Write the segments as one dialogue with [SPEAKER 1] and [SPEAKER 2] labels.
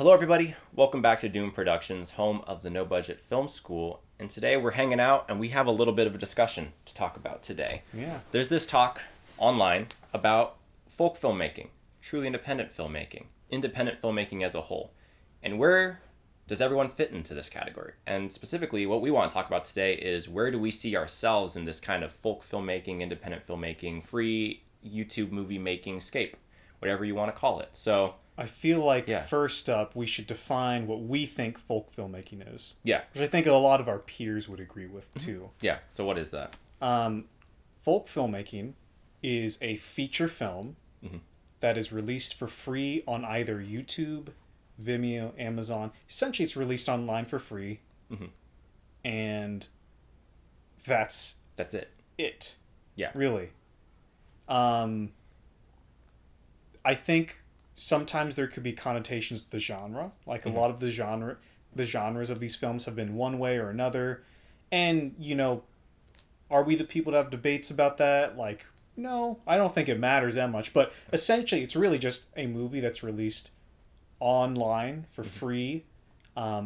[SPEAKER 1] Hello, everybody. Welcome back to Doom Productions, home of the No Budget Film School. And today we're hanging out and we have a little bit of a discussion to talk about today.
[SPEAKER 2] Yeah.
[SPEAKER 1] There's this talk online about folk filmmaking, truly independent filmmaking as a whole. And where does everyone fit into this category? And specifically, what we want to talk about today is where do we see ourselves in this kind of folk filmmaking, independent filmmaking, free YouTube movie making scape, whatever you want to call it. So
[SPEAKER 2] I feel like first up, we should define what we think folk filmmaking is.
[SPEAKER 1] Yeah.
[SPEAKER 2] Which I think a lot of our peers would agree with, too.
[SPEAKER 1] Yeah. So what is that?
[SPEAKER 2] Folk filmmaking is a feature film that is released for free on either YouTube, Vimeo, Amazon. Essentially, it's released online for free. And that's
[SPEAKER 1] it. Yeah.
[SPEAKER 2] Really. I think sometimes there could be connotations with the genre. Like a lot of the genres of these films have been one way or another. And, are we the people to have debates about that? Like, no, I don't think it matters that much. But essentially, it's really just a movie that's released online for free. A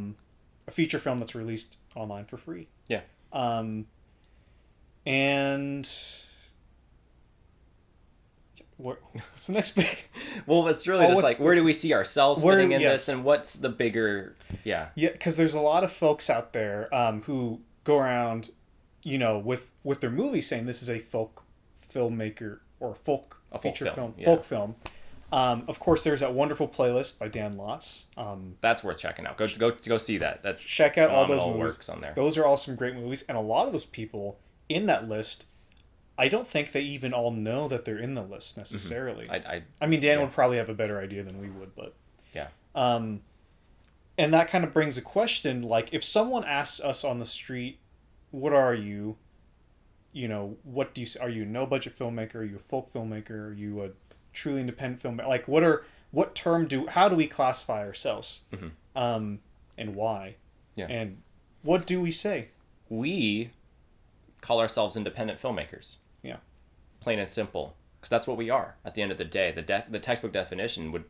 [SPEAKER 2] feature film that's released online for free.
[SPEAKER 1] Yeah.
[SPEAKER 2] And what's the next bit?
[SPEAKER 1] Well, it's really just like, where do we see ourselves fitting in this, and what's the bigger,
[SPEAKER 2] Yeah, because there's a lot of folks out there who go around, with their movies saying this is a folk filmmaker or a feature film. Folk film. Of course, there's that wonderful playlist by Dan Lotz.
[SPEAKER 1] That's worth checking out. Go see that.
[SPEAKER 2] Check out all those movies.
[SPEAKER 1] Works on there.
[SPEAKER 2] Those are all some great movies, and a lot of those people in that list, I don't think they even all know that they're in the list necessarily. I mean, Dan would probably have a better idea than we would, but
[SPEAKER 1] yeah.
[SPEAKER 2] And that kind of brings a question, like, if someone asks us on the street, what are you? What do you? Are you a no budget filmmaker? Are you a folk filmmaker? Are you a truly independent filmmaker? Like, how do we classify ourselves? And why?
[SPEAKER 1] Yeah.
[SPEAKER 2] And what do we say?
[SPEAKER 1] We call ourselves independent filmmakers.
[SPEAKER 2] Yeah.
[SPEAKER 1] Plain and simple, because that's what we are. At the end of the day, the textbook definition would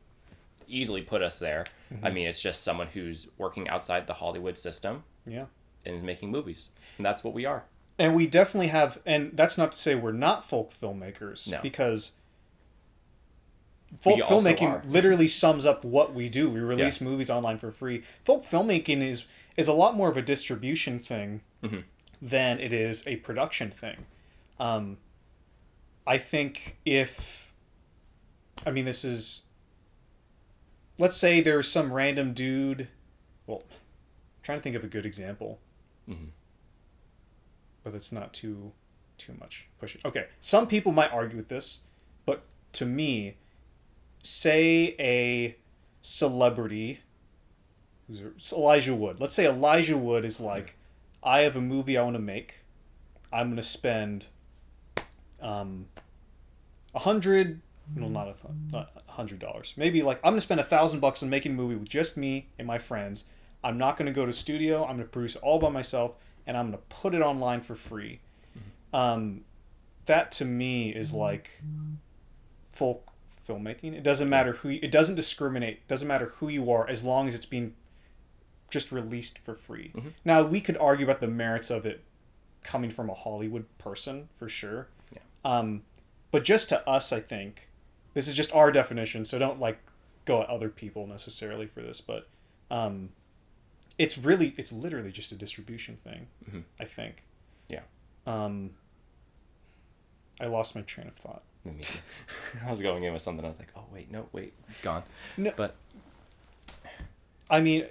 [SPEAKER 1] easily put us there. I mean, it's just someone who's working outside the Hollywood system.
[SPEAKER 2] Yeah.
[SPEAKER 1] And is making movies, and that's what we are.
[SPEAKER 2] And we definitely have, and that's not to say we're not folk filmmakers.
[SPEAKER 1] No.
[SPEAKER 2] Because folk filmmaking literally sums up what we do. We release movies online for free. Folk filmmaking is a lot more of a distribution thing than it is a production thing. I think let's say there's some random dude, I'm trying to think of a good example. But it's not too much pushing. Okay, some people might argue with this, but to me, say a celebrity, Elijah Wood. Let's say Elijah Wood is like, I have a movie I want to make. I'm going to spend $100, not $100. Maybe like I'm going to spend $1,000 on making a movie with just me and my friends. I'm not going to go to studio. I'm going to produce it all by myself, and I'm going to put it online for free. That to me is like folk filmmaking. It doesn't matter it doesn't discriminate. It doesn't matter who you are as long as it's being just released for free. Now, we could argue about the merits of it coming from a Hollywood person, for sure.
[SPEAKER 1] Yeah.
[SPEAKER 2] But just to us, I think, this is just our definition, so don't go at other people necessarily for this, but it's literally just a distribution thing, I think.
[SPEAKER 1] Yeah.
[SPEAKER 2] I lost my train of thought.
[SPEAKER 1] Me too. I was going in with something. I was like, oh, wait, it's gone.
[SPEAKER 2] No,
[SPEAKER 1] but
[SPEAKER 2] I mean,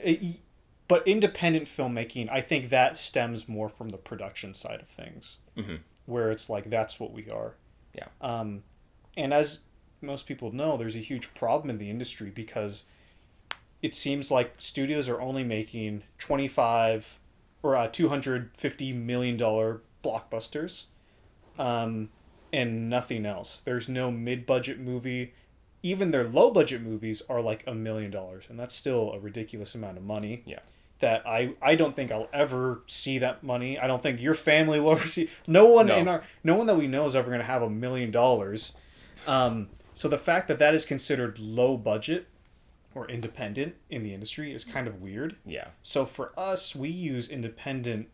[SPEAKER 2] but independent filmmaking, I think that stems more from the production side of things, where it's like, that's what we are.
[SPEAKER 1] Yeah.
[SPEAKER 2] And as most people know, there's a huge problem in the industry because it seems like studios are only making $25 or $250 million blockbusters, and nothing else. There's no mid-budget movie. Even their low-budget movies are like $1 million, and that's still a ridiculous amount of money.
[SPEAKER 1] Yeah.
[SPEAKER 2] That I don't think I'll ever see that money. I don't think your family will ever see. No one that we know is ever going to have $1 million. So the fact that is considered low budget or independent in the industry is kind of weird.
[SPEAKER 1] Yeah.
[SPEAKER 2] So for us, we use independent.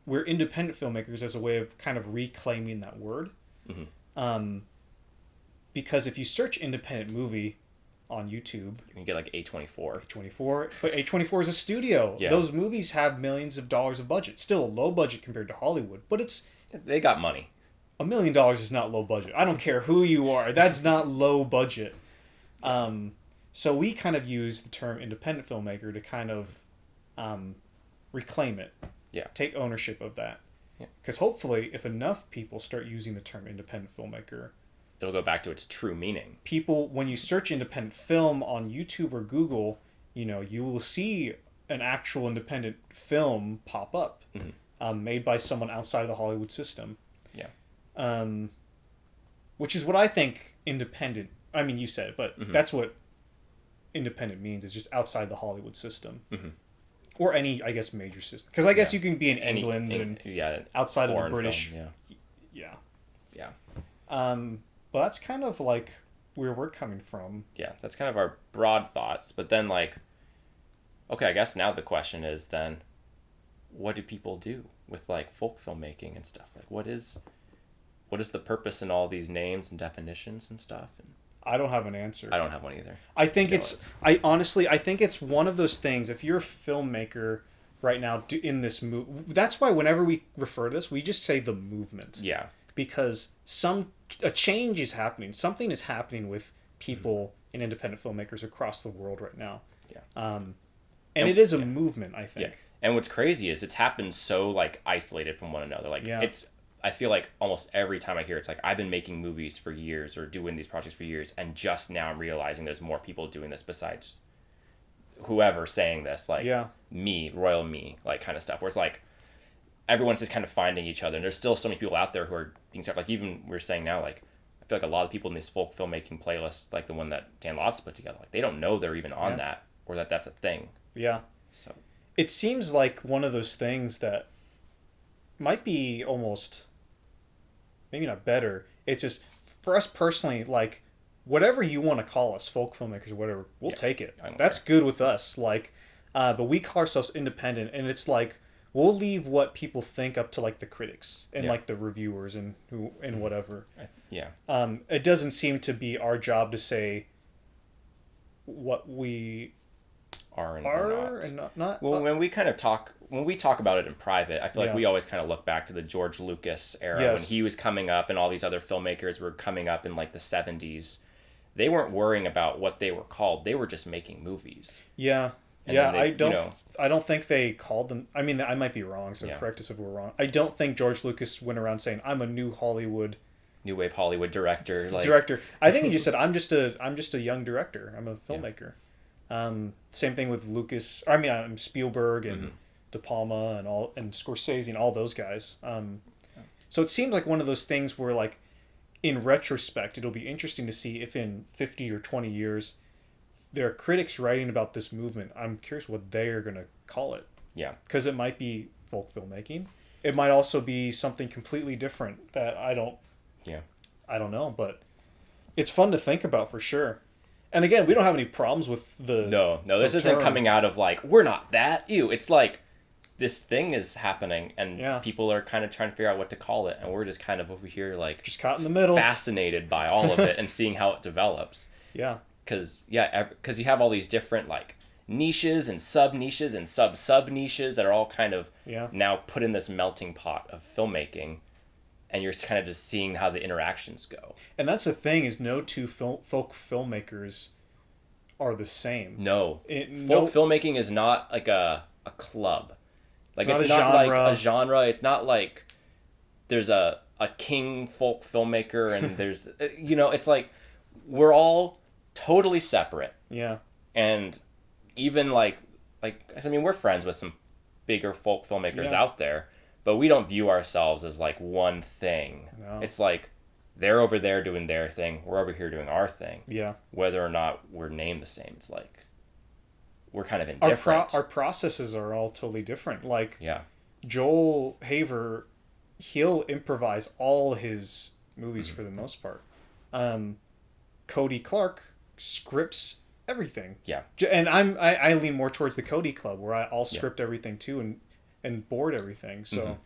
[SPEAKER 2] We're independent filmmakers as a way of kind of reclaiming that word. Because if you search independent movie on YouTube,
[SPEAKER 1] You can get like A24.
[SPEAKER 2] A24, but A24 is a studio.
[SPEAKER 1] Yeah.
[SPEAKER 2] Those movies have millions of dollars of budget. Still a low budget compared to Hollywood, but it's
[SPEAKER 1] They got money.
[SPEAKER 2] $1 million is not low budget. I don't care who you are. That's not low budget. So we kind of use the term independent filmmaker to kind of reclaim it.
[SPEAKER 1] Yeah.
[SPEAKER 2] Take ownership of that.
[SPEAKER 1] Yeah.
[SPEAKER 2] Because hopefully, if enough people start using the term independent filmmaker,
[SPEAKER 1] It'll go back to its true meaning.
[SPEAKER 2] people, when you search independent film on YouTube or Google, you will see an actual independent film pop up, made by someone outside of the Hollywood system.
[SPEAKER 1] Yeah.
[SPEAKER 2] Which is what I think independent. I mean, you said it, but that's what independent means. Is just outside the Hollywood system, or any, I guess, major system. Because I guess you can be in England and outside of the British.
[SPEAKER 1] Film,
[SPEAKER 2] Yeah.
[SPEAKER 1] yeah.
[SPEAKER 2] But that's kind of like where we're coming from.
[SPEAKER 1] Yeah. That's kind of our broad thoughts. But then, like, okay, I guess now the question is then, what do people do with like folk filmmaking and stuff? Like, what is the purpose in all these names and definitions and stuff? And
[SPEAKER 2] I don't have an answer.
[SPEAKER 1] I don't have one either.
[SPEAKER 2] I think I honestly think it's one of those things. If you're a filmmaker right now in this move, that's why whenever we refer to this, we just say the movement.
[SPEAKER 1] Yeah.
[SPEAKER 2] Because a change is happening. Something is happening with people and independent filmmakers across the world right now.
[SPEAKER 1] Yeah.
[SPEAKER 2] And it is a movement, I think.
[SPEAKER 1] Yeah. And what's crazy is it's happened so like isolated from one another. Like I feel like almost every time I hear it's like I've been making movies for years or doing these projects for years, and just now I'm realizing there's more people doing this besides whoever saying this, like me, royal me, like kind of stuff. Where it's like everyone's just kind of finding each other, and there's still so many people out there who are being stuff. Like even we're saying now, like I feel like a lot of people in these folk filmmaking playlists, like the one that Dan Lotz put together, like they don't know they're even on that or that that's a thing.
[SPEAKER 2] Yeah.
[SPEAKER 1] So
[SPEAKER 2] it seems like one of those things that might be almost maybe not better. It's just for us personally, like whatever you want to call us, folk filmmakers or whatever, we'll take it. That's good with us. Like, but we call ourselves independent, and it's like we'll leave what people think up to like the critics and like the reviewers and whatever.
[SPEAKER 1] Yeah.
[SPEAKER 2] It doesn't seem to be our job to say what we
[SPEAKER 1] are
[SPEAKER 2] and not.
[SPEAKER 1] Well, when we talk about it in private, I feel like we always kind of look back to the George Lucas era when he was coming up and all these other filmmakers were coming up in like the 70s. They weren't worrying about what they were called. They were just making movies.
[SPEAKER 2] Yeah.
[SPEAKER 1] And
[SPEAKER 2] I don't think they called them. I mean, I might be wrong, so correct us if we're wrong. I don't think George Lucas went around saying, "I'm a new wave Hollywood director." I think he just said, "I'm just a young director. I'm a filmmaker." Same thing with Lucas. I mean, I'm Spielberg and De Palma and Scorsese and all those guys. So it seems like one of those things where, like, in retrospect, it'll be interesting to see if in 50 or 20 years there are critics writing about this movement. I'm curious what they are going to call it.
[SPEAKER 1] Yeah.
[SPEAKER 2] Because it might be folk filmmaking. It might also be something completely different that I don't know, but it's fun to think about for sure. And again, we don't have any problems with the...
[SPEAKER 1] No, this isn't coming out of like, we're not that, ew. It's like, this thing is happening and people are kind of trying to figure out what to call it. And we're just kind of over here like...
[SPEAKER 2] just caught in the middle.
[SPEAKER 1] Fascinated by all of it and seeing how it develops.
[SPEAKER 2] Yeah.
[SPEAKER 1] Because you have all these different like niches and sub-niches and sub-niches that are all kind of now put in this melting pot of filmmaking. And you're kind of just seeing how the interactions go. And
[SPEAKER 2] that's the thing, is no two folk filmmakers are the same.
[SPEAKER 1] No. Folk filmmaking is not like a club. Like it's not like a genre. It's not like there's a king folk filmmaker and there's, it's like we're all totally separate.
[SPEAKER 2] Yeah.
[SPEAKER 1] And even like I mean, we're friends with some bigger folk filmmakers out there. But we don't view ourselves as like one thing. No. It's like they're over there doing their thing. We're over here doing our thing.
[SPEAKER 2] Yeah.
[SPEAKER 1] Whether or not we're named the same, it's like we're kind of indifferent.
[SPEAKER 2] Our processes are all totally different. Like Joel Haver, he'll improvise all his movies for the most part. Cody Clark scripts everything.
[SPEAKER 1] Yeah.
[SPEAKER 2] And I lean more towards the Cody Club, where I'll script everything too and board everything. So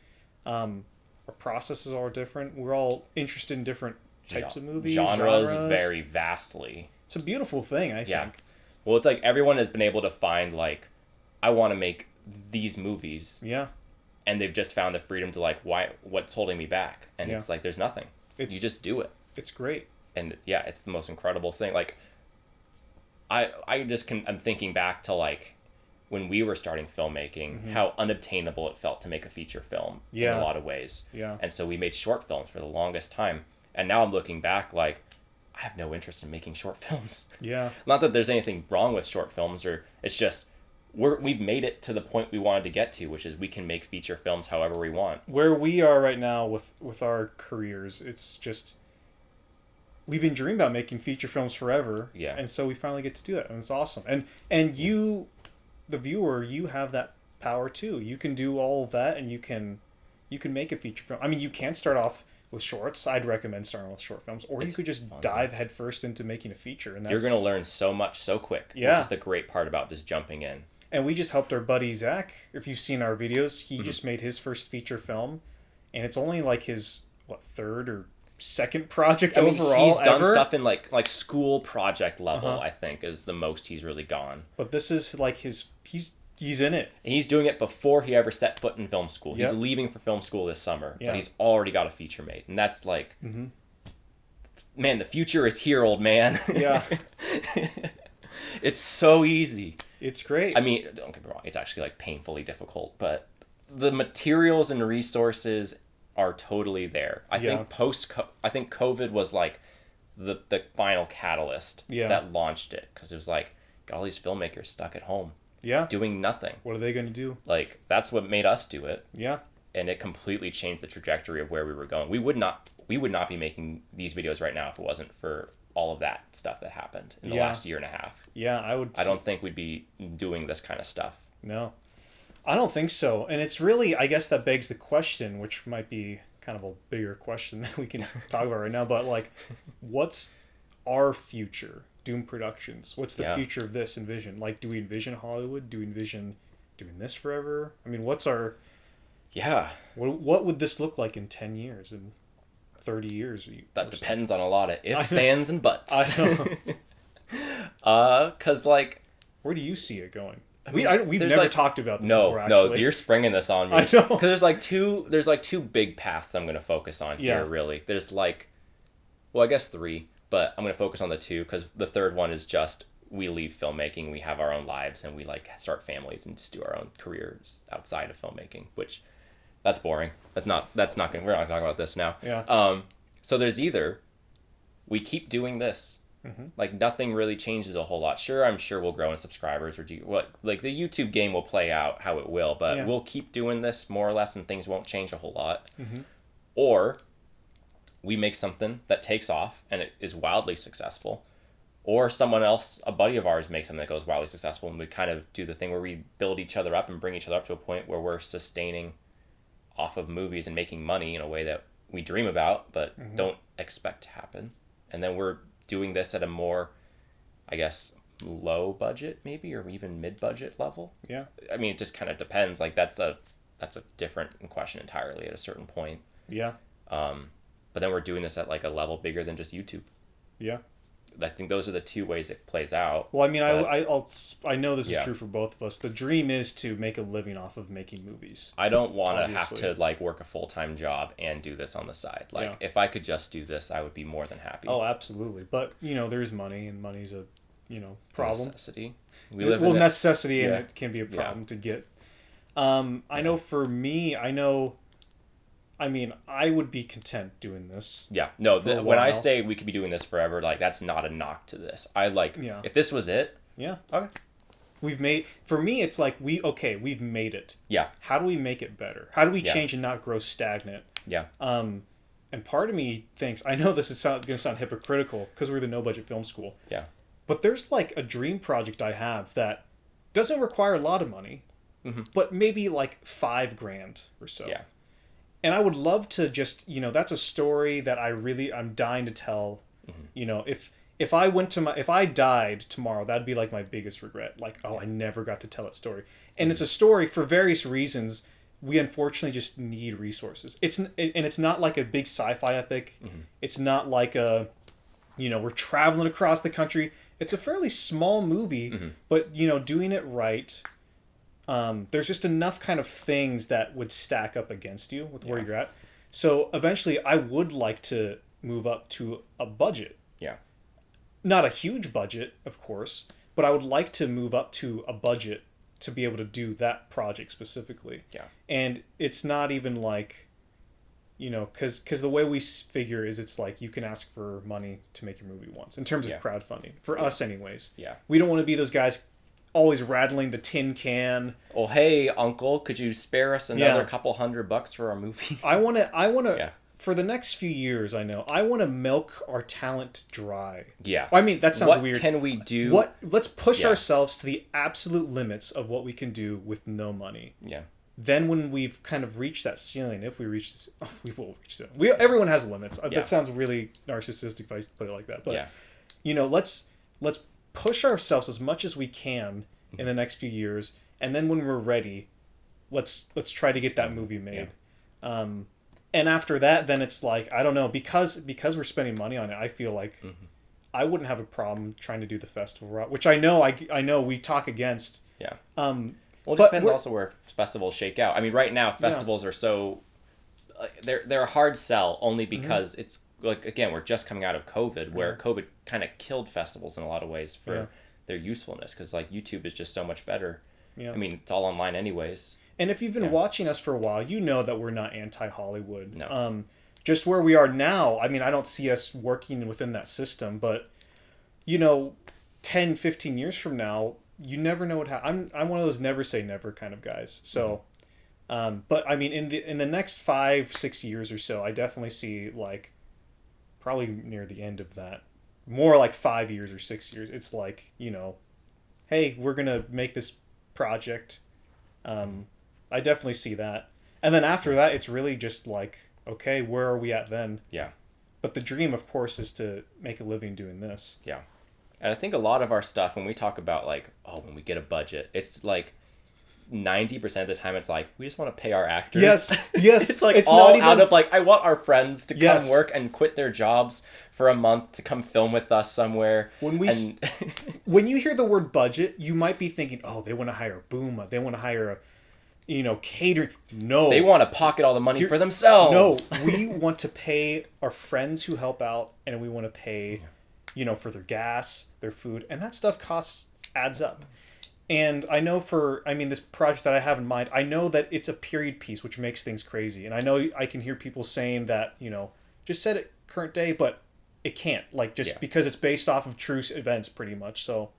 [SPEAKER 2] our processes are different. We're all interested in different types of movies,
[SPEAKER 1] genres vary vastly.
[SPEAKER 2] It's a beautiful thing, I think.
[SPEAKER 1] Well, it's like everyone has been able to find like, I want to make these movies.
[SPEAKER 2] Yeah.
[SPEAKER 1] And they've just found the freedom to like, what's holding me back? And it's like, there's nothing. You just do it.
[SPEAKER 2] It's great.
[SPEAKER 1] And yeah, it's the most incredible thing. Like, I'm thinking back to like when we were starting filmmaking, how unobtainable it felt to make a feature film in a lot of ways.
[SPEAKER 2] Yeah.
[SPEAKER 1] And so we made short films for the longest time. And now I'm looking back like, I have no interest in making short films.
[SPEAKER 2] Yeah.
[SPEAKER 1] Not that there's anything wrong with short films, or it's just we've made it to the point we wanted to get to, which is we can make feature films however we want.
[SPEAKER 2] Where we are right now with our careers, it's just we've been dreaming about making feature films forever.
[SPEAKER 1] Yeah.
[SPEAKER 2] And so we finally get to do it, and it's awesome. And you, the viewer, you have that power too. You can do all of that, and you can make a feature film. I mean, you can start off with shorts. I'd recommend starting with short films, or you could just dive headfirst into making a feature, and
[SPEAKER 1] you're going to learn so much so quick.
[SPEAKER 2] Yeah.
[SPEAKER 1] Which is the great part about just jumping in.
[SPEAKER 2] And we just helped our buddy Zach. If you've seen our videos, he just made his first feature film, and it's only like his third or second project overall.
[SPEAKER 1] He's done stuff in like school project level. I think is the most he's really gone.
[SPEAKER 2] But this is like he's in it.
[SPEAKER 1] And he's doing it before he ever set foot in film school. He's leaving for film school this summer, but he's already got a feature made, and that's like, man, the future is here, old man.
[SPEAKER 2] Yeah.
[SPEAKER 1] It's so easy.
[SPEAKER 2] It's great.
[SPEAKER 1] I mean, don't get me wrong, it's actually like painfully difficult, but the materials and resources are totally there. I think COVID was like the final catalyst that launched it, because it was like, got all these filmmakers stuck at home.
[SPEAKER 2] Yeah.
[SPEAKER 1] Doing nothing.
[SPEAKER 2] What are they going to do?
[SPEAKER 1] Like, that's what made us do it.
[SPEAKER 2] Yeah.
[SPEAKER 1] And it completely changed the trajectory of where we were going. We would not be making these videos right now if it wasn't for all of that stuff that happened in the last year and a half.
[SPEAKER 2] Yeah, I don't
[SPEAKER 1] think we'd be doing this kind of stuff.
[SPEAKER 2] No. I don't think so. And it's really, I guess that begs the question, which might be kind of a bigger question that we can talk about right now, but like, what's our future? Doom Productions. What's the future of this envision? Like, do we envision Hollywood? Do we envision doing this forever? I mean, what's our...
[SPEAKER 1] Yeah.
[SPEAKER 2] What would this look like in 10 years and 30 years?
[SPEAKER 1] That depends on a lot of ifs, ands, and buts.
[SPEAKER 2] I know.
[SPEAKER 1] Because, like...
[SPEAKER 2] Where do you see it going? We've never talked about this before, actually.
[SPEAKER 1] No, you're springing this on me.
[SPEAKER 2] I know.
[SPEAKER 1] Because there's two big paths I'm going to focus on here, really. There's like... Well, I guess three. But I'm going to focus on the two, because the third one is just we leave filmmaking, we have our own lives, and we like start families and just do our own careers outside of filmmaking, which that's boring. We're not going to talk about this now.
[SPEAKER 2] Yeah.
[SPEAKER 1] So there's either we keep doing this, like nothing really changes a whole lot. Sure, I'm sure we'll grow in subscribers or like the YouTube game will play out how it will, but we'll keep doing this more or less and things won't change a whole lot. Or we make something that takes off and it is wildly successful, or someone else, a buddy of ours, makes something that goes wildly successful, and we kind of do the thing where we build each other up and bring each other up to a point where we're sustaining off of movies and making money in a way that we dream about but don't expect to happen. And then we're doing this at a more, I guess, low budget maybe, or even mid-budget level.
[SPEAKER 2] Yeah.
[SPEAKER 1] I mean, it just kind of depends. Like that's a different question entirely at a certain point.
[SPEAKER 2] Yeah.
[SPEAKER 1] But then we're doing this at like a level bigger than just YouTube.
[SPEAKER 2] Yeah.
[SPEAKER 1] I think those are the two ways it plays out.
[SPEAKER 2] Well, I mean, I know this is true for both of us. The dream is to make a living off of making movies.
[SPEAKER 1] I don't want to have to like work a full-time job and do this on the side. Like if I could just do this, I would be more than happy.
[SPEAKER 2] Oh, absolutely. But, there's money, and money's a, problem.
[SPEAKER 1] Necessity.
[SPEAKER 2] Necessity, and it can be a problem to get. I know for me, I would be content doing this.
[SPEAKER 1] Yeah. No, when I say we could be doing this forever, like, that's not a knock to this. If this was it.
[SPEAKER 2] Yeah.
[SPEAKER 1] Okay.
[SPEAKER 2] For me, it's like, we've made it.
[SPEAKER 1] Yeah.
[SPEAKER 2] How do we make it better? How do we change and not grow stagnant?
[SPEAKER 1] Yeah.
[SPEAKER 2] And part of me thinks, I know this is going to sound hypocritical because we're the no budget film school.
[SPEAKER 1] Yeah.
[SPEAKER 2] But there's like a dream project I have that doesn't require a lot of money, but maybe like $5,000 or so.
[SPEAKER 1] Yeah.
[SPEAKER 2] And I would love to just, that's a story that I'm dying to tell. If if I died tomorrow, that'd be like my biggest regret. Like, oh, I never got to tell that story. And it's a story for various reasons. We unfortunately just need resources. It's not like a big sci-fi epic. It's not like we're traveling across the country. It's a fairly small movie, but doing it right. There's just enough kind of things that would stack up against you with where you're at. So eventually, I would like to move up to a budget.
[SPEAKER 1] Yeah.
[SPEAKER 2] Not a huge budget, of course, but I would like to move up to a budget to be able to do that project specifically.
[SPEAKER 1] Yeah.
[SPEAKER 2] And it's not even like, because the way we figure is it's like you can ask for money to make your movie once in terms of crowdfunding. For us anyways.
[SPEAKER 1] Yeah.
[SPEAKER 2] We don't want to be those guys always rattling the tin can.
[SPEAKER 1] Oh, hey, uncle, could you spare us another couple $100 for our movie?
[SPEAKER 2] I want to, for the next few years, I want to milk our talent dry.
[SPEAKER 1] Yeah.
[SPEAKER 2] I mean, that sounds weird.
[SPEAKER 1] What can we do?
[SPEAKER 2] Let's push ourselves to the absolute limits of what we can do with no money.
[SPEAKER 1] Yeah. Then
[SPEAKER 2] when we've kind of reached that ceiling, if we reach this, we will reach it. Everyone has limits. That sounds really narcissistic if I put it like that. But, let's push ourselves as much as we can in the next few years. And then when we're ready, let's try to get that movie made. Yeah. And after that, then it's like, I don't know, because we're spending money on it, I feel like I wouldn't have a problem trying to do the festival route, which I know we talk against.
[SPEAKER 1] Yeah. Well, it depends also where festivals shake out. I mean, right now, festivals are so... They're a hard sell only because it's... Like, again, we're just coming out of COVID, where COVID kind of killed festivals in a lot of ways for their usefulness. Because, like, YouTube is just so much better. Yeah. I mean, it's all online anyways.
[SPEAKER 2] And if you've been watching us for a while, you know that we're not anti-Hollywood.
[SPEAKER 1] No.
[SPEAKER 2] Just where we are now, I mean, I don't see us working within that system. But, 10, 15 years from now... You never know what happens. I'm one of those never say never kind of guys. So, but I mean, in the next 5-6 years or so, I definitely see like probably near the end of that, more like 5 years or 6 years. It's like hey, we're gonna make this project. I definitely see that, and then after that, it's really just like, okay, where are we at then? Yeah. But the dream, of course, is to make a living doing this.
[SPEAKER 1] Yeah. And I think a lot of our stuff, when we talk about like, when we get a budget, it's like 90% of the time it's like, we just want to pay our actors.
[SPEAKER 2] Yes.
[SPEAKER 1] It's like it's all out of like, I want our friends to come work and quit their jobs for a month to come film with us somewhere.
[SPEAKER 2] When you hear the word budget, you might be thinking, oh, they want to hire a Booma. They want to hire a catering. No.
[SPEAKER 1] They want to pocket all the money for themselves.
[SPEAKER 2] No, we want to pay our friends who help out, and we want to pay... for their gas, their food, and that stuff adds up. And I know this project that I have in mind, I know that it's a period piece, which makes things crazy. And I know I can hear people saying that, just set it current day, but it can't, because it's based off of true events pretty much. So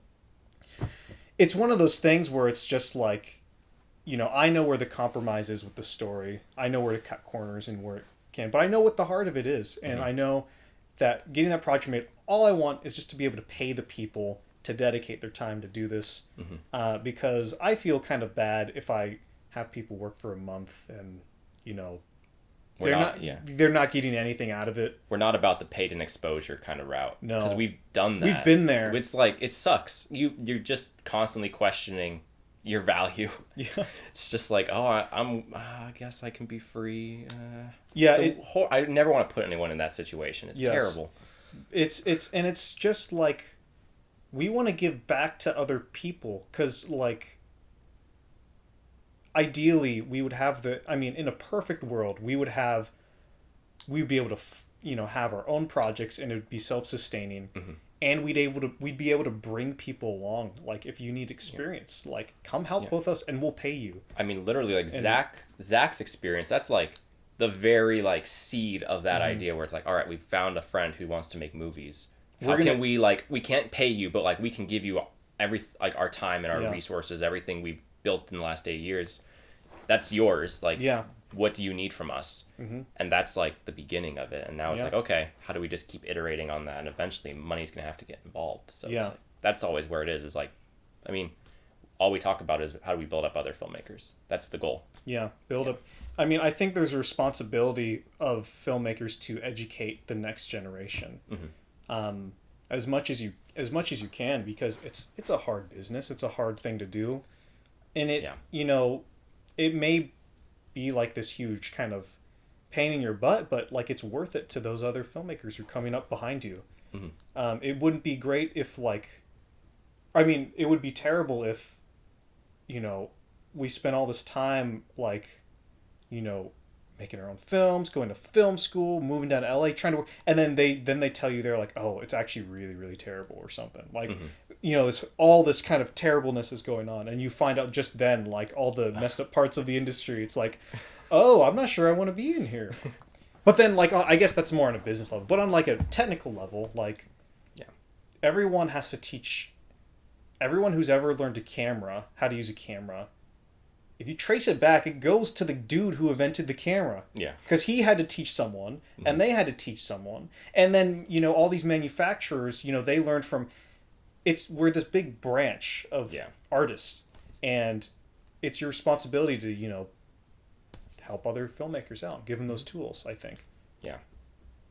[SPEAKER 2] it's one of those things where it's just like, I know where the compromise is with the story. I know where to cut corners and where it can, but I know what the heart of it is. And I know that getting that project made, all I want is just to be able to pay the people to dedicate their time to do this. Because I feel kind of bad if I have people work for a month and, they're not getting anything out of it.
[SPEAKER 1] We're not about the paid and exposure kind of route. No. Because we've done that.
[SPEAKER 2] We've been there.
[SPEAKER 1] It's like, it sucks. You're just constantly questioning your value. Yeah. It's just like, I guess I can be free. I never want to put anyone in that situation. It's terrible.
[SPEAKER 2] It's just like, we want to give back to other people, because like, ideally we would have in a perfect world, we'd be able to have our own projects, and it would be self-sustaining. And we'd be able to bring people along. Like, if you need experience, like, come help with us and we'll pay you.
[SPEAKER 1] I mean, literally, like, Zach's experience, that's like the very like seed of that idea, where it's like, all right, we found a friend who wants to make movies. We can't pay you, but like, we can give you our time and our resources, everything we've built in the last 8 years. That's yours. Like, what do you need from us? And that's like the beginning of it. And now it's like, okay, how do we just keep iterating on that? And eventually money's going to have to get involved. So it's like, that's always where it is like, I mean, all we talk about is how do we build up other filmmakers? That's the goal.
[SPEAKER 2] Yeah, build up. I mean, I think there's a responsibility of filmmakers to educate the next generation. as much as you can, because it's a hard business. It's a hard thing to do, and it
[SPEAKER 1] Yeah.
[SPEAKER 2] it may be like this huge kind of pain in your butt, but like it's worth it to those other filmmakers who are coming up behind you. It wouldn't be great if it would be terrible if we spent all this time making our own films, going to film school, moving down to LA, trying to work, and then they tell you they're like, oh, it's actually really, really terrible or something. This kind of terribleness is going on, and you find out just then like all the messed up parts of the industry. It's like, oh, I'm not sure I want to be in here. But then I guess that's more on a business level, but on like a technical level,
[SPEAKER 1] Yeah.
[SPEAKER 2] everyone has to teach everyone who's ever learned how to use a camera. If you trace it back, it goes to the dude who invented the camera.
[SPEAKER 1] Yeah.
[SPEAKER 2] Because he had to teach someone, and they had to teach someone. And then, all these manufacturers, they learned from... We're this big branch of artists. And it's your responsibility to, help other filmmakers out. Give them those tools, I think.
[SPEAKER 1] Yeah.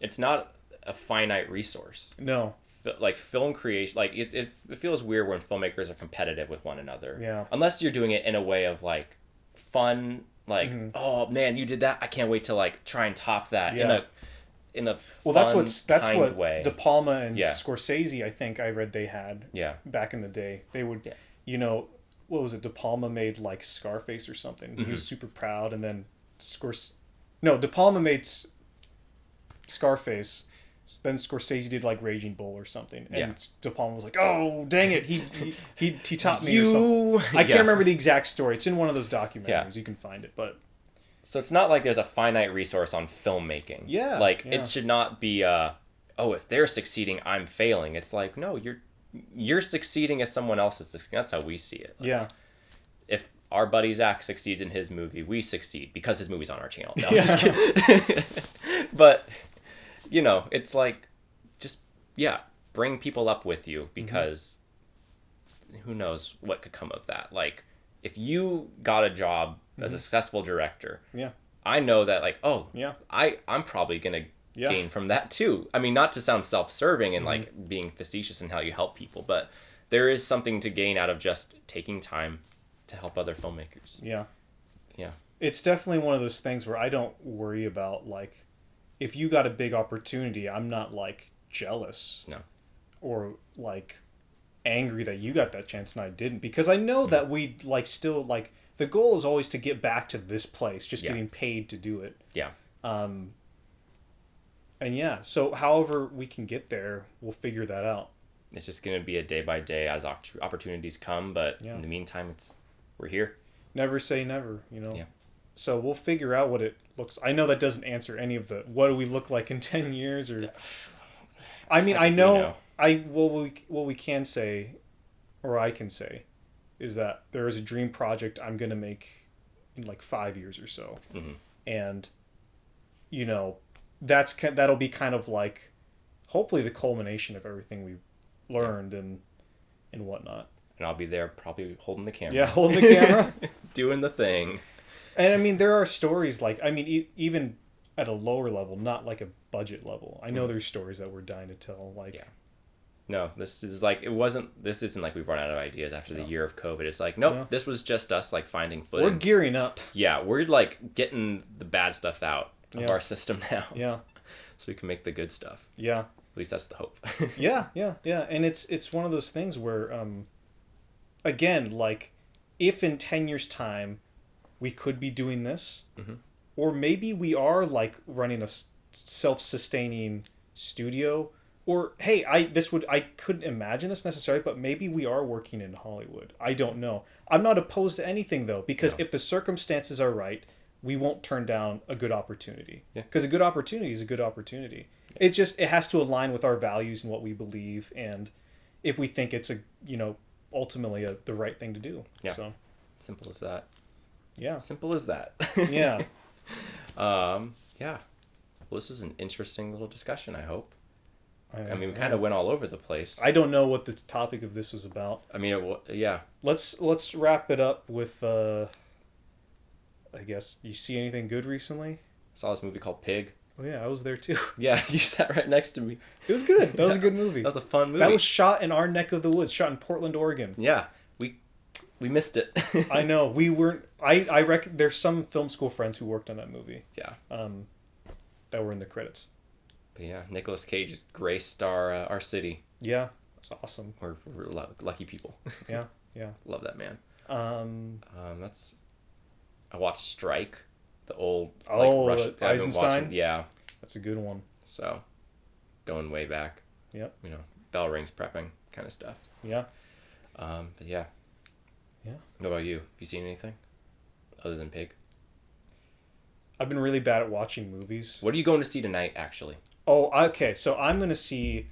[SPEAKER 1] It's not a finite resource.
[SPEAKER 2] No.
[SPEAKER 1] Like film creation, like it feels weird when filmmakers are competitive with one another.
[SPEAKER 2] Yeah.
[SPEAKER 1] Unless you're doing it in a way of like fun, like oh man, you did that. I can't wait to like try and top that in a fun,
[SPEAKER 2] that's
[SPEAKER 1] kind
[SPEAKER 2] what
[SPEAKER 1] way.
[SPEAKER 2] De Palma and Scorsese, I think I read they had.
[SPEAKER 1] Yeah.
[SPEAKER 2] Back in the day, they would, what was it? De Palma made like Scarface or something. He was super proud, and then De Palma made Scarface. Then Scorsese did like Raging Bull or something, and De Palma was like, "Oh, dang it, he taught me." Or something. I can't remember the exact story. It's in one of those documentaries.
[SPEAKER 1] Yeah.
[SPEAKER 2] You can find it, but
[SPEAKER 1] so it's not like there's a finite resource on filmmaking.
[SPEAKER 2] Yeah,
[SPEAKER 1] it should not be if they're succeeding, I'm failing. It's like, no, you're succeeding as someone else is succeeding. That's how we see it. Like, if our buddy Zach succeeds in his movie, we succeed because his movie's on our channel. No, I'm just kidding. But it's like, just, bring people up with you, because who knows what could come of that. Like, if you got a job as a successful director, I know that, like, I'm probably going to gain from that too. I mean, not to sound self-serving and like being facetious in how you help people, but there is something to gain out of just taking time to help other filmmakers.
[SPEAKER 2] Yeah.
[SPEAKER 1] Yeah.
[SPEAKER 2] It's definitely one of those things where I don't worry about, like, if you got a big opportunity, I'm not like jealous.
[SPEAKER 1] No.
[SPEAKER 2] Or like angry that you got that chance and I didn't, because I know that we like still like the goal is always to get back to this place, just getting paid to do it.
[SPEAKER 1] Yeah.
[SPEAKER 2] And so however we can get there, we'll figure that out.
[SPEAKER 1] It's just going to be a day by day as opportunities come, but in the meantime, we're here.
[SPEAKER 2] Never say never,
[SPEAKER 1] Yeah.
[SPEAKER 2] So we'll figure out what it looks. I know that doesn't answer any of the what do we look like in 10 years or. I mean, I know. What we can say, or I can say, is that there is a dream project I'm gonna make in like 5 years or so, and that'll be kind of like hopefully the culmination of everything we've learned and whatnot.
[SPEAKER 1] And I'll be there probably holding the camera.
[SPEAKER 2] Yeah, holding the camera,
[SPEAKER 1] doing the thing.
[SPEAKER 2] And I mean, there are stories like, I mean, even at a lower level, not like a budget level. I know there's stories that we're dying to tell. Like,
[SPEAKER 1] no, this isn't like we've run out of ideas after the year of COVID. It's like, nope, this was just us like finding footage.
[SPEAKER 2] We're gearing up.
[SPEAKER 1] Yeah, we're like getting the bad stuff out of our system now.
[SPEAKER 2] Yeah.
[SPEAKER 1] So we can make the good stuff.
[SPEAKER 2] Yeah.
[SPEAKER 1] At least that's the hope.
[SPEAKER 2] Yeah. And it's one of those things where, again, like, if in 10 years' time we could be doing this, or maybe we are like running a self-sustaining studio, or hey, I couldn't imagine this necessarily, but maybe we are working in Hollywood. I don't know. I'm not opposed to anything though, because if the circumstances are right, we won't turn down a good opportunity.
[SPEAKER 1] Yeah.
[SPEAKER 2] Because a good opportunity is a good opportunity. It has to align with our values and what we believe, and if we think it's ultimately the right thing to do.
[SPEAKER 1] Yeah.
[SPEAKER 2] So
[SPEAKER 1] simple as that.
[SPEAKER 2] Yeah.
[SPEAKER 1] Simple as that.
[SPEAKER 2] Yeah.
[SPEAKER 1] Yeah. Well, this was an interesting little discussion, I hope. I mean, we
[SPEAKER 2] yeah.
[SPEAKER 1] kind of went all over the place.
[SPEAKER 2] I don't know what the topic of this was about.
[SPEAKER 1] I mean, yeah.
[SPEAKER 2] Let's wrap it up with, I guess, you see anything good recently?
[SPEAKER 1] Saw this movie called Pig.
[SPEAKER 2] Oh yeah, I was there too.
[SPEAKER 1] Yeah, you sat right next to me.
[SPEAKER 2] It was good. That was a good movie.
[SPEAKER 1] That was a fun movie.
[SPEAKER 2] That was shot in our neck of the woods, shot in Portland, Oregon.
[SPEAKER 1] Yeah, we missed it.
[SPEAKER 2] I know. We weren't. I reckon there's some film school friends who worked on that movie.
[SPEAKER 1] Yeah.
[SPEAKER 2] That were in the credits.
[SPEAKER 1] But yeah, Nicolas Cage just graced our city.
[SPEAKER 2] Yeah, that's awesome.
[SPEAKER 1] We're lucky people.
[SPEAKER 2] Yeah, yeah.
[SPEAKER 1] Love that man. That's. I watched Strike, the old Russian
[SPEAKER 2] Eisenstein.
[SPEAKER 1] Yeah,
[SPEAKER 2] that's a good one.
[SPEAKER 1] So, going way back.
[SPEAKER 2] Yep.
[SPEAKER 1] You know, bell rings prepping kind of stuff.
[SPEAKER 2] Yeah.
[SPEAKER 1] But yeah.
[SPEAKER 2] Yeah.
[SPEAKER 1] What about you? Have you seen anything other than Pig?
[SPEAKER 2] I've been really bad at watching movies.
[SPEAKER 1] What are you going to see tonight, actually?
[SPEAKER 2] Oh, okay. So I'm going to see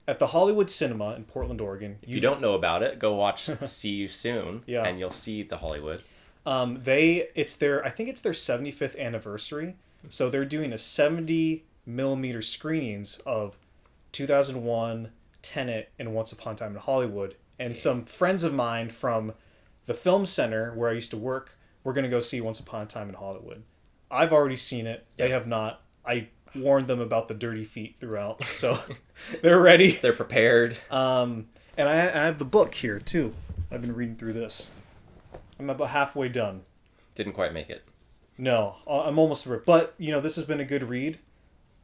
[SPEAKER 2] at the Hollywood Cinema in Portland, Oregon.
[SPEAKER 1] If you don't know about it, go watch See You Soon,
[SPEAKER 2] Yeah.
[SPEAKER 1] and you'll see the Hollywood.
[SPEAKER 2] I think it's their 75th anniversary. So they're doing a 70mm screenings of 2001, Tenet, and Once Upon a Time in Hollywood. And some friends of mine from the film center where I used to work, we're going to go see Once Upon a Time in Hollywood. I've already seen it. They have not. I warned them about the dirty feet throughout, so they're ready.
[SPEAKER 1] They're prepared.
[SPEAKER 2] And I have the book here too. I've been reading through this. I'm about halfway done.
[SPEAKER 1] Didn't quite make it.
[SPEAKER 2] No, I'm almost through it. But this has been a good read.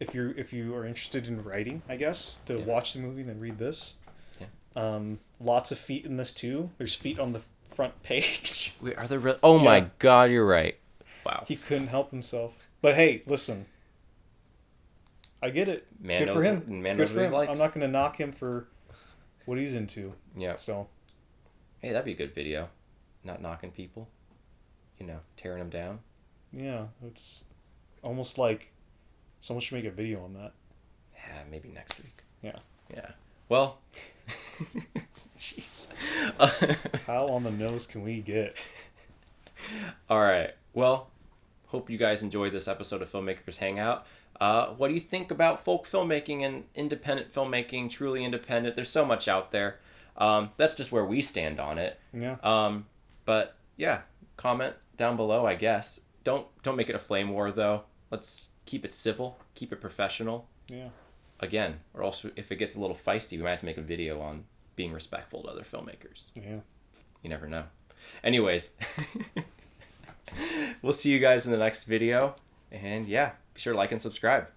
[SPEAKER 2] If you are interested in writing, I guess, to watch the movie and then read this.
[SPEAKER 1] Yeah.
[SPEAKER 2] Lots of feet in this too. There's feet on the front page.
[SPEAKER 1] Wait, are there really? Oh my God, you're right. Wow.
[SPEAKER 2] He couldn't help himself. But hey, listen. I get it.
[SPEAKER 1] Man
[SPEAKER 2] Good
[SPEAKER 1] knows,
[SPEAKER 2] for him.
[SPEAKER 1] Man
[SPEAKER 2] Good
[SPEAKER 1] knows
[SPEAKER 2] for
[SPEAKER 1] what he
[SPEAKER 2] him.
[SPEAKER 1] likes.
[SPEAKER 2] I'm not going to knock him for what he's into.
[SPEAKER 1] Yeah.
[SPEAKER 2] So.
[SPEAKER 1] Hey, that'd be a good video. Not knocking people. Tearing them down.
[SPEAKER 2] Yeah, it's almost like someone should make a video on that.
[SPEAKER 1] Yeah, maybe next week.
[SPEAKER 2] Yeah.
[SPEAKER 1] Yeah. Well. Jeez.
[SPEAKER 2] How on the nose can we get?
[SPEAKER 1] All right. Well, hope you guys enjoyed this episode of Filmmakers Hangout. What do you think about folk filmmaking and independent filmmaking, truly independent? There's so much out there. That's just where we stand on it.
[SPEAKER 2] Yeah.
[SPEAKER 1] But yeah, comment down below, I guess. Don't make it a flame war though. Let's keep it civil, keep it professional.
[SPEAKER 2] Yeah.
[SPEAKER 1] Again, or else if it gets a little feisty, we might have to make a video on being respectful to other filmmakers.
[SPEAKER 2] Yeah.
[SPEAKER 1] You never know. Anyways, we'll see you guys in the next video. And yeah, be sure to like and subscribe.